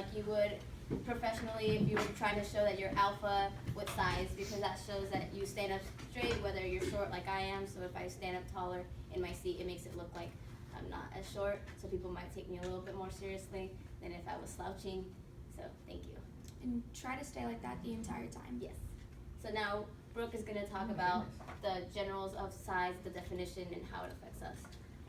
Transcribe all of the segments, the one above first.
like you would professionally if you were trying to show that you're alpha with size, because that shows that you stand up straight whether you're short like I am. So if I stand up taller in my seat, it makes it look like I'm not as short, so people might take me a little bit more seriously than if I was slouching. So thank you. And try to stay like that the entire time. Yes. So now Brooke is going to talk about the generals of size, the definition, and how it affects us.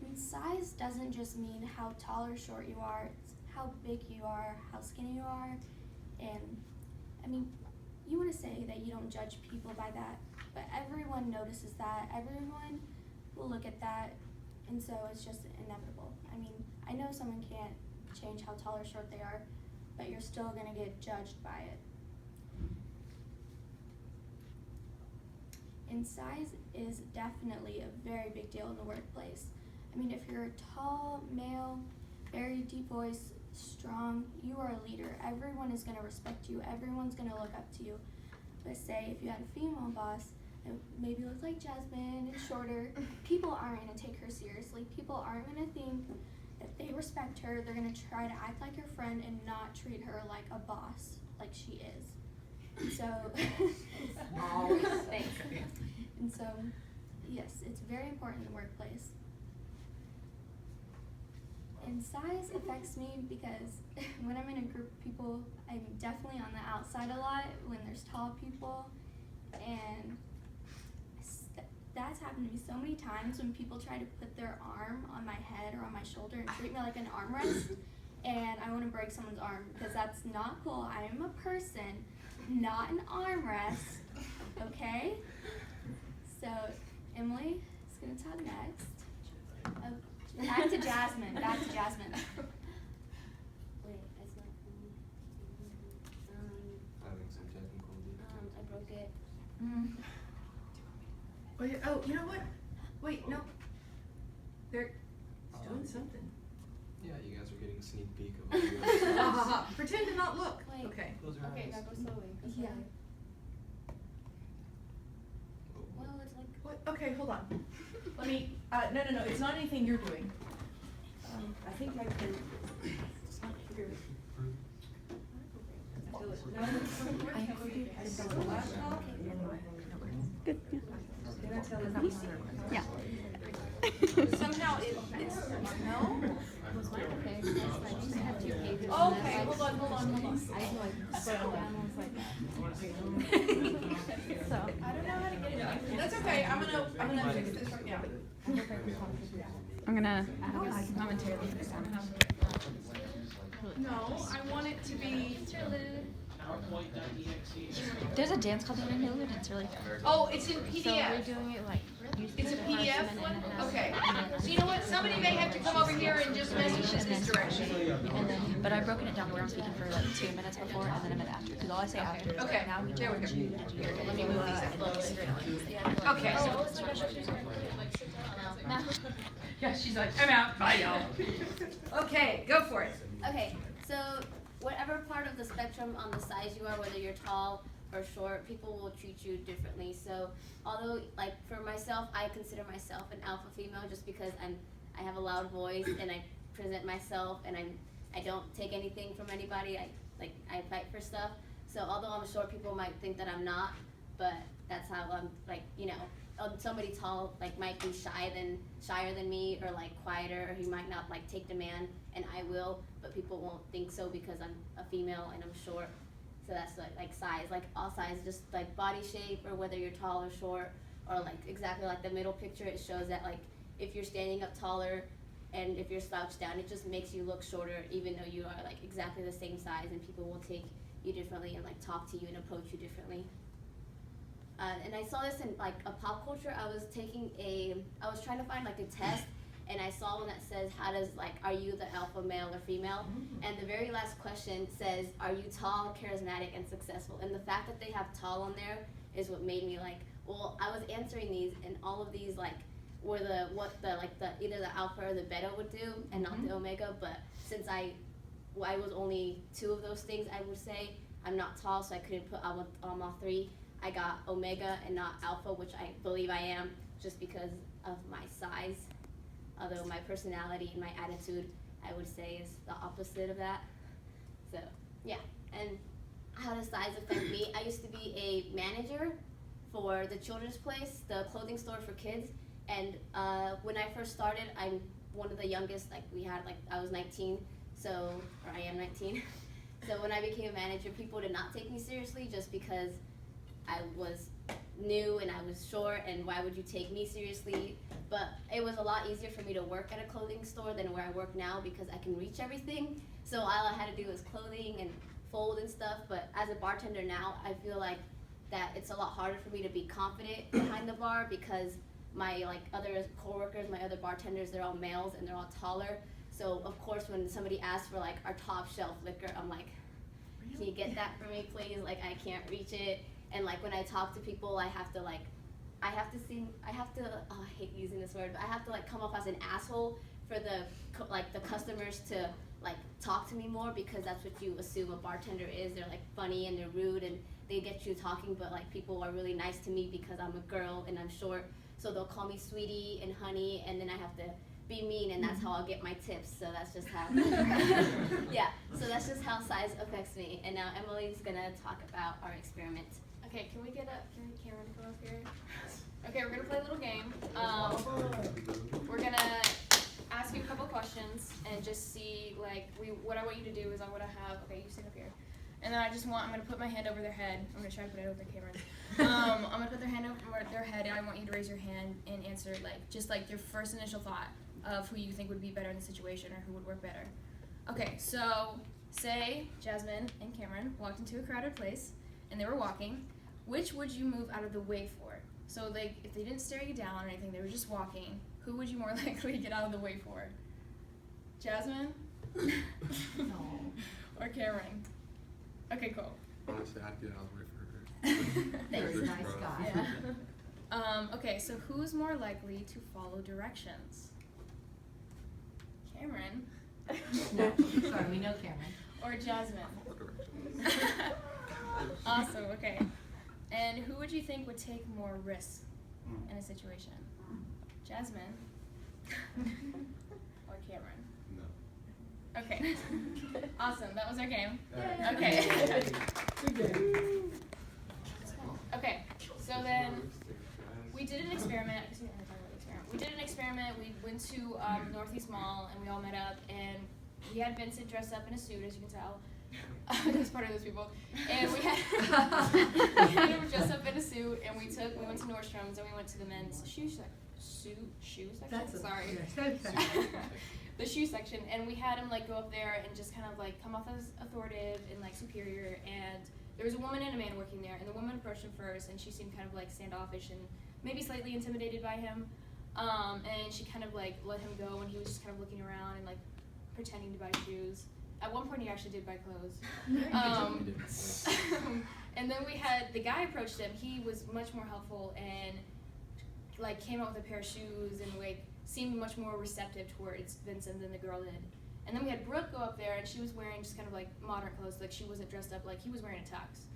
And size doesn't just mean how tall or short you are, it's how big you are, how skinny you are. And I mean, you want to say that you don't judge people by that, but everyone notices that, everyone will look at that, and so it's just inevitable. I mean, I know someone can't change how tall or short they are, but you're still going to get judged by it. And size is definitely a very big deal in the workplace. I mean, if you're a tall, male, very deep voice, strong, you are a leader. Everyone is going to respect you. Everyone's going to look up to you. But say if you had a female boss that maybe looked like Jasmine and shorter, people aren't going to take her seriously. People aren't going to think that they respect her. They're going to try to act like your friend and not treat her like a boss, like she is. So, Thanks. And so, yes, it's very important in the workplace. And size affects me because when I'm in a group of people, I'm definitely on the outside a lot when there's tall people. And that's happened to me so many times when people try to put their arm on my head or on my shoulder and treat me like an armrest. And I want to break someone's arm because that's not cool. I am a person, not an armrest, okay? So Emily is going to talk next. Back to Jasmine. Wait, it's not. Having some technical difficulties. I broke it. Oh, yeah. Oh, you know what? Wait, no. They're doing something. Yeah, you guys are getting a sneak peek of what you guys Pretend to not look. Wait. Okay. Close your Okay, eyes. now go slowly. Yeah. Oh. Well, it's like. What? Okay, hold on. Let me, no, it's not anything you're doing. I think I can. Here. Good. Yeah. Somehow it's, no? Okay, I just have 2 pages. Okay, hold on. So, I don't know how to get it. That's okay, I'm gonna fix this right now. I'm gonna momentarily fix that. No, I want it to be. There's a dance called the Interlude. It's really fun. Oh, it's in So PDF. we're doing it like It's a PDF one? Okay. So you know what, somebody may have to come over here and just message this direction. And then, but I've broken it down where I'm speaking for like 2 minutes before and then a minute after. Because all I say after is Okay, like, now we there we go. challenge you. Here, let me move these up. Okay. Yeah, she's like, I'm out, bye y'all. Okay, go for it. okay, so whatever part of the spectrum on the size you are, whether you're tall or short, people will treat you differently. So although, like for myself, I consider myself an alpha female just because I have a loud voice and I present myself and I don't take anything from anybody. I fight for stuff. So although I'm short, people might think that I'm not, but that's how I'm, like, you know, somebody tall like might be shyer than me, or like quieter, or he might not like take demand, and I will, but people won't think so because I'm a female and I'm short. So that's like size, like all size, just like body shape, or whether you're tall or short, or like exactly like the middle picture, it shows that like if you're standing up taller and if you're slouched down, it just makes you look shorter even though you are like exactly the same size, and people will take you differently and like talk to you and approach you differently. And I saw this in like a pop culture. I was trying to find like a test, and I saw one that says, are you the alpha male or female? And the very last question says, are you tall, charismatic, and successful? And the fact that they have tall on there is what made me like, well, I was answering these, and all of these like were either the alpha or the beta would do, and not the omega. But since I was only 2 of those things, I would say I'm not tall, so I couldn't put on all 3. I got omega and not alpha, which I believe I am, just because of my size. Although my personality and my attitude, I would say, is the opposite of that. So size affect me, I used to be a manager for the children's place, the clothing store for kids. And when I first started, I'm one of the youngest. Like we had, like I was 19, or I am 19. So when I became a manager, people did not take me seriously just because I was new and I was short, and why would you take me seriously? But it was a lot easier for me to work at a clothing store than where I work now because I can reach everything. So all I had to do was clothing and fold and stuff. But as a bartender now, I feel like that it's a lot harder for me to be confident behind the bar because my other coworkers, my other bartenders, they're all males and they're all taller. So of course when somebody asks for like our top shelf liquor, I'm like, can you get that for me please? Like I can't reach it. And like when I talk to people, I have to I hate using this word, but I have to like come off as an asshole for the customers to like talk to me more, because that's what you assume a bartender is. They're like funny and they're rude and they get you talking, but like people are really nice to me because I'm a girl and I'm short. So they'll call me sweetie and honey, and then I have to be mean, and that's how I'll get my tips. So that's just how, yeah. So that's just how size affects me. And now Emily's gonna talk about our experiment. Okay, can we get Cameron to come up here? Okay, we're gonna play a little game. We're gonna ask you a couple questions and just see what I want you to do is I want to have, okay, you stand up here. And then I'm gonna put my hand over their head. I'm gonna try to put it over their camera. I'm gonna put their hand over their head, and I want you to raise your hand and answer just your first initial thought of who you think would be better in the situation or who would work better. Okay, so say Jasmine and Cameron walked into a crowded place and they were walking. Which would you move out of the way for? So if they didn't stare you down or anything, they were just walking, who would you more likely get out of the way for? Jasmine? No. Or Cameron? Okay, cool. Honestly, I'd get out of the way for her. Thanks, Rich nice bro. guy. Yeah. Okay, so who's more likely to follow directions? Cameron? No, sorry, we know Cameron. Or Jasmine? Follow directions. Awesome, okay. And who would you think would take more risks in a situation? Jasmine? Or Cameron? No. Okay. Awesome, that was our game. Alright. Okay. Okay, so then we did an experiment. We did an experiment. We went to Northeast Mall and we all met up, and we had Vincent dressed up in a suit, as you can tell. That's part of those people. And we had him dressed up in a suit, and we went to Nordstrom's and we went to the men's shoe section. Sorry. The shoe section, and we had him go up there and just kind of come off as authoritative and superior. And there was a woman and a man working there, and the woman approached him first, and she seemed kind of standoffish and maybe slightly intimidated by him. And she kind of let him go, and he was just kind of looking around and pretending to buy shoes. At one point, he actually did buy clothes. And then we had the guy approached him. He was much more helpful and came out with a pair of shoes and seemed much more receptive towards Vincent than the girl did. And then we had Brooke go up there, and she was wearing just kind of modern clothes. She wasn't dressed up he was wearing a tux.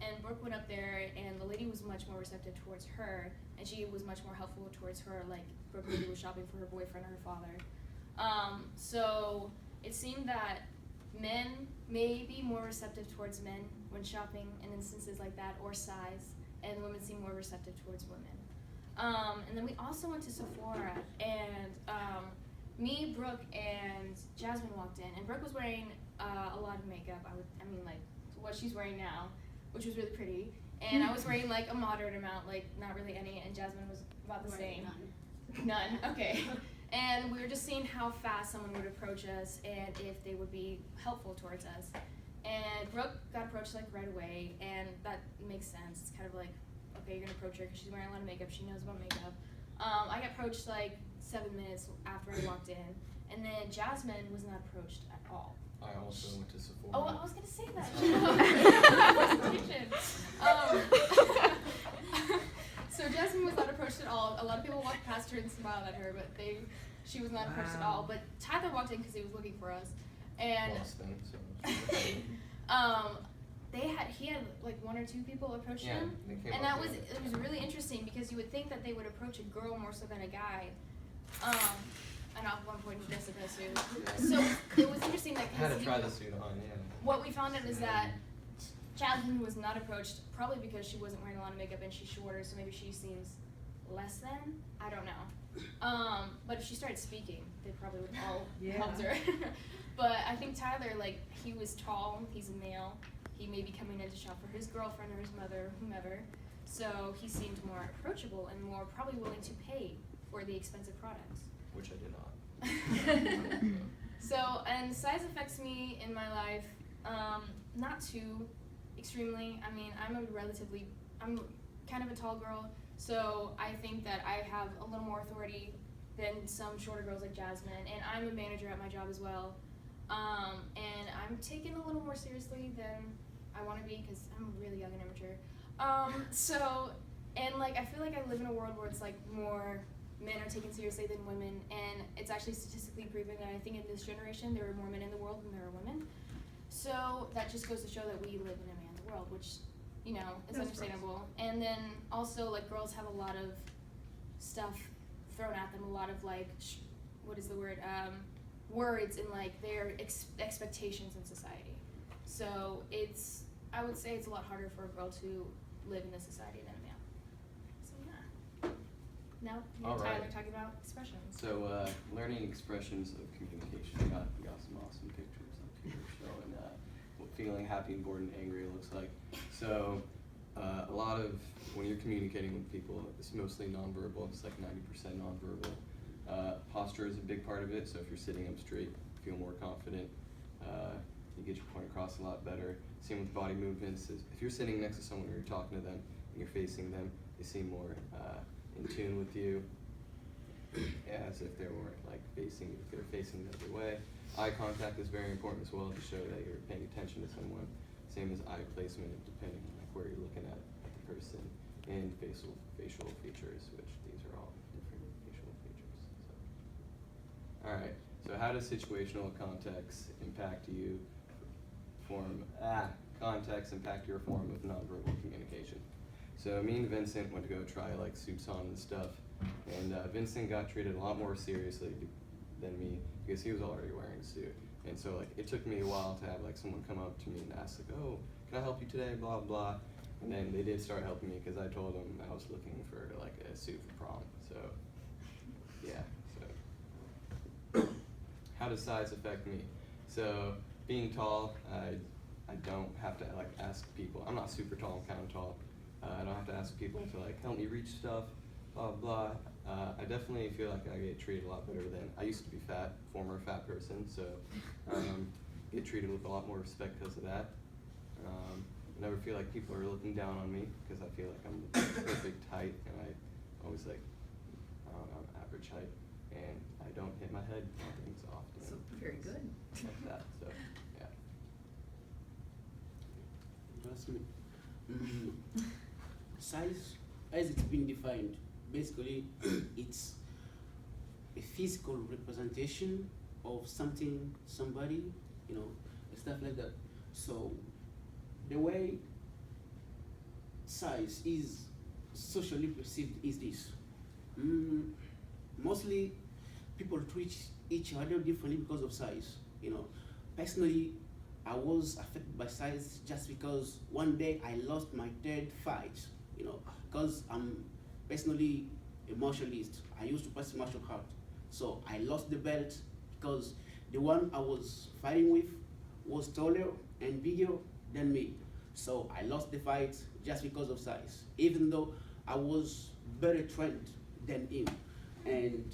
And Brooke went up there, and the lady was much more receptive towards her, and she was much more helpful towards her. Brooke maybe was shopping for her boyfriend or her father. So it seemed that men may be more receptive towards men when shopping in instances like that, or size, and women seem more receptive towards women. And then we also went to Sephora, and me, Brooke, and Jasmine walked in, and Brooke was wearing a lot of makeup. What she's wearing now, which was really pretty, and I was wearing a moderate amount, not really any, and Jasmine was about the same. None. Okay. And we were just seeing how fast someone would approach us and if they would be helpful towards us. And Brooke got approached right away, and that makes sense. It's kind of okay, you're gonna approach her because she's wearing a lot of makeup. She knows about makeup. I got approached 7 minutes after I walked in, and then Jasmine was not approached at all. I also went to Sephora. Oh, I was gonna say that. So Jasmine was not approached at all. A lot of people walked past her and smiled at her, but she was not approached at all. But Tyler walked in because he was looking for us, and Boston, so he had 1 or 2 people approach him, they came and up it there. was really interesting because you would think that they would approach a girl more so than a guy. And at one point he dressed up in a suit. So it was interesting I had to try the suit on, yeah. what we found out is that Jasmine was not approached, probably because she wasn't wearing a lot of makeup and she's shorter, so maybe she seems less than. I don't know. But if she started speaking, they probably would all helped her. But I think Tyler, like, he was tall, he's a male. He may be coming in to shop for his girlfriend or his mother, whomever. So he seemed more approachable and more probably willing to pay for the expensive products. Which I did not. So, and size affects me in my life, not too extremely. I mean, I'm kind of a tall girl, so I think that I have a little more authority than some shorter girls like Jasmine, and I'm a manager at my job as well. And I'm taken a little more seriously than I want to be because I'm really young and immature. So, and like, I feel like I live in a world where it's like more men are taken seriously than women, and it's actually statistically proven that I think in this generation there are more men in the world than there are women. So that just goes to show that we live in a man's world, which, you know, is understandable. And then also, like, girls have a lot of stuff thrown at them, a lot of like, what is the word? Words and like their expectations in society. So I would say it's a lot harder for a girl to live in this society than a man. So yeah. Now, All Tyler right. talking about expressions. So, learning expressions of communication. We got some awesome pictures up here showing what feeling happy and bored and angry looks like. So, a lot of when you're communicating with people, it's mostly nonverbal. It's like 90% nonverbal. Posture is a big part of it. So if you're sitting up straight, feel more confident. You get your point across a lot better. Same with body movements. If you're sitting next to someone or you're talking to them and you're facing them, they seem more in tune with you, as if they weren't like facing, if they're facing the other way. Eye contact is very important as well to show that you're paying attention to someone. Same as eye placement, depending on like where you're looking at the person, and facial features, which these are all different facial features. So. All right. So how does situational context impact you? Context impact your form of nonverbal communication. So me and Vincent went to go try like suits on and stuff, and Vincent got treated a lot more seriously than me because he was already wearing a suit. And so like it took me a while to have like someone come up to me and ask like, oh, can I help you today, blah blah. And then they did start helping me because I told them I was looking for like a suit for prom. So yeah. So how does size affect me? So being tall, I don't have to like ask people. I'm not super tall. I'm kind of tall. I don't have to ask people to like help me reach stuff, blah blah. I definitely feel like I get treated a lot better than I used to be fat, former fat person. So get treated with a lot more respect because of that. I never feel like people are looking down on me because I feel like I'm the perfect height, and I always like I'm average height, and I don't hit my head on things often. So very good. Like that. So yeah. That's me. Size, as it's been defined, basically it's a physical representation of something, somebody, you know, and stuff like that. So the way size is socially perceived is this. Mostly people treat each other differently because of size, you know. Personally, I was affected by size just because one day I lost my third fight, you know, because I'm personally a martialist. I used to practice martial art. So I lost the belt because the one I was fighting with was taller and bigger than me. So I lost the fight just because of size, even though I was better trained than him. And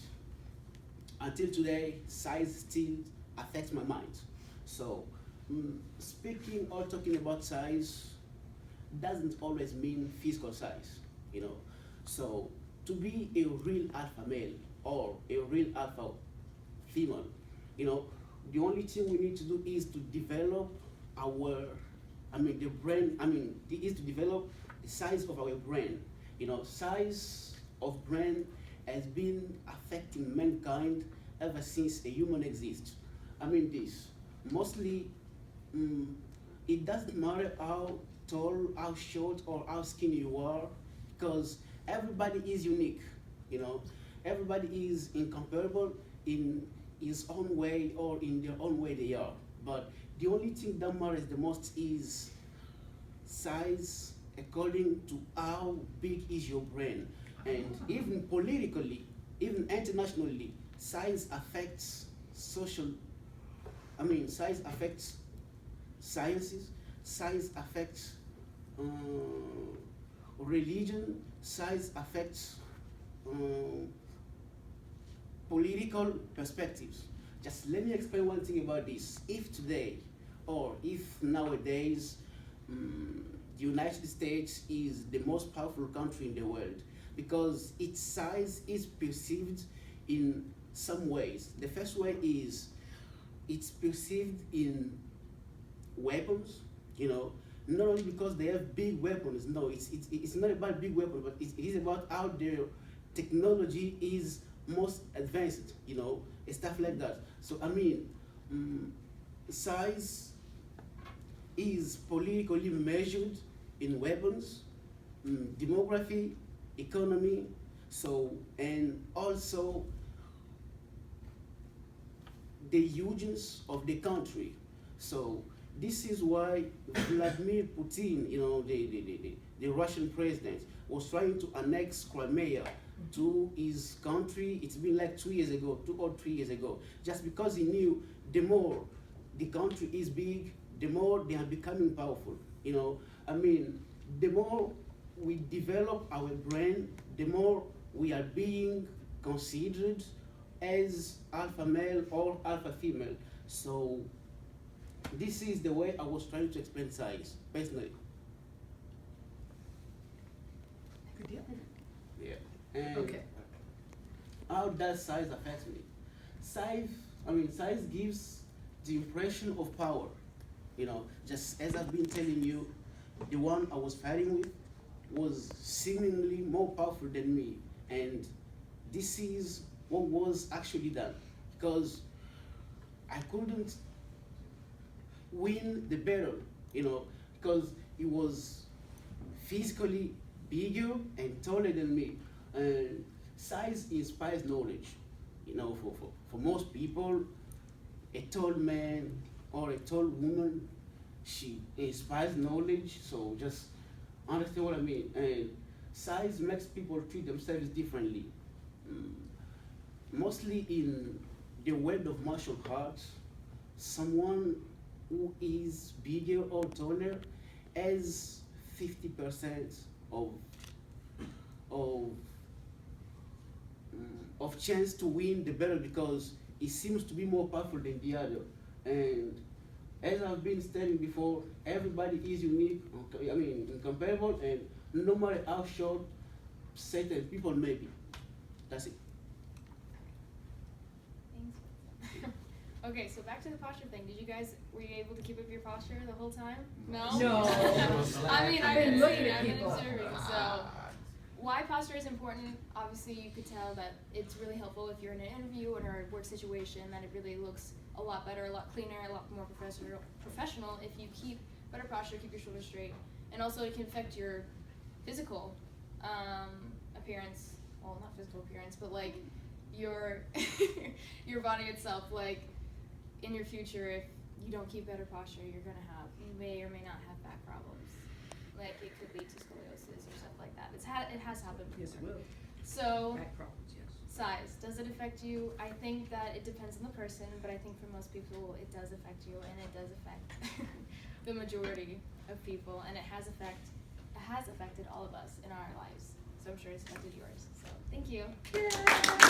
until today, size still affects my mind. So speaking or talking about size doesn't always mean physical size, you know. So to be a real alpha male or a real alpha female, you know, the only thing we need to do is to develop is to develop the size of our brain. You know, size of brain has been affecting mankind ever since a human exists. Mostly, it doesn't matter how tall, how short, or how skinny you are, because everybody is unique, you know. Everybody is incomparable in his own way or in their own way they are. But the only thing that matters the most is size according to how big is your brain. And even politically, even internationally, size affects size affects sciences, size affects religion, size affects political perspectives. Just let me explain one thing about this. If today, or if nowadays, the United States is the most powerful country in the world, because its size is perceived in some ways. The first way is it's perceived in weapons, not only because they have big weapons. No, it's not about big weapons, but it is about how their technology is most advanced, and stuff like that. So size is politically measured in weapons, demography, economy, and also the hugeness of the country. So this is why Vladimir Putin, the Russian president, was trying to annex Crimea to his country. It's been like 2 or 3 years ago, just because he knew the more the country is big, the more they are becoming powerful. The more we develop our brain, the more we are being considered as alpha male or alpha female. So this is the way I was trying to explain size, personally. Good deal. Yeah. And Okay. how does size affect me? Size gives the impression of power. Just as I've been telling you, the one I was fighting with was seemingly more powerful than me. And this is what was actually done, because I couldn't win the battle, because he was physically bigger and taller than me. And size inspires knowledge. For most people, a tall man or a tall woman, she inspires knowledge. So just understand what I mean. And size makes people treat themselves differently. Mostly in the world of martial arts, someone who is bigger or taller has 50% of chance to win the battle, because he seems to be more powerful than the other. And as I've been stating before, everybody is unique, incomparable, and no matter how short certain people may be. That's it. Thanks. Okay, so back to the posture thing. Were you able to keep up your posture the whole time? No? No. I've I've been looking at I've been people. observing, so why posture is important, obviously you could tell that it's really helpful if you're in an interview or a work situation, that it really looks a lot better, a lot cleaner, a lot more professional if you keep better posture, keep your shoulders straight. And also it can affect your physical appearance, well, not physical appearance, but like your your body itself. Like in your future, if you don't keep better posture, you may or may not have back problems. Like it could lead to scoliosis or stuff like that. It has happened before. Yes, it will. So Back problems, yes. size, does it affect you? I think that it depends on the person, but I think for most people it does affect you, and it does affect the majority of people, and it has affected all of us in our lives. So I'm sure it's affected yours. So thank you.